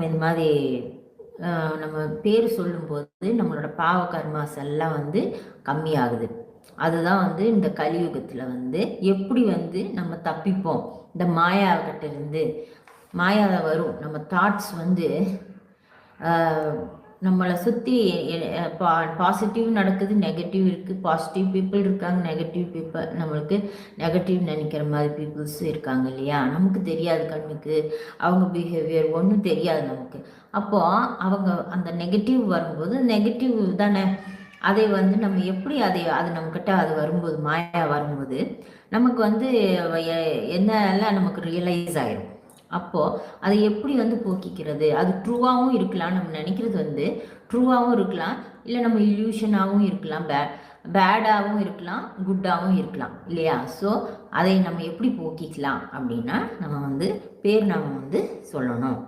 இந்த மாதிரி நம்ம பேர் சொல்லும்போது நம்மளோட பாவ கர்மாஸ் எல்லாம் வந்து கம்மியாகுது. அதுதான் வந்து இந்த கலியுகத்தில் வந்து எப்படி வந்து நம்ம தப்பிப்போம் இந்த மாயாக்கிட்ட இருந்து. மாயாவை வரும் நம்ம தாட்ஸ் வந்து நம்மளை சுற்றி பாசிட்டிவ் நடக்குது, நெகட்டிவ் இருக்குது. பாசிட்டிவ் பீப்புள் இருக்காங்க, நெகட்டிவ் பீப்புள், நம்மளுக்கு நெகட்டிவ் நினைக்கிற மாதிரி பீப்புள்ஸ் இருக்காங்க இல்லையா. நமக்கு தெரியாது, கண்ணுக்கு அவங்க பிஹேவியர் ஒன்றும் தெரியாது நமக்கு. அப்போது அவங்க அந்த நெகட்டிவ் வரும்போது நெகட்டிவ் தானே, அதை வந்து நம்ம எப்படி அது நம்மக்கிட்ட அது வரும்போது மாயா வரும்போது நமக்கு வந்து என்னெல்லாம் நமக்கு ரியலைஸ் ஆகிடும். அப்போது அதை எப்படி வந்து போக்கிக்கிறது? அது ட்ரூவாகவும் இருக்கலாம், நம்ம நினைக்கிறது வந்து ட்ரூவாகவும் இருக்கலாம், இல்லை நம்ம இல்யூஷனாகவும் இருக்கலாம், பேடாகவும் இருக்கலாம், குட்டாகவும் இருக்கலாம் இல்லையா. ஸோ அதை நம்ம எப்படி போக்கிக்கலாம் அப்படின்னா நம்ம வந்து பேர் நாம வந்து சொல்லணும்.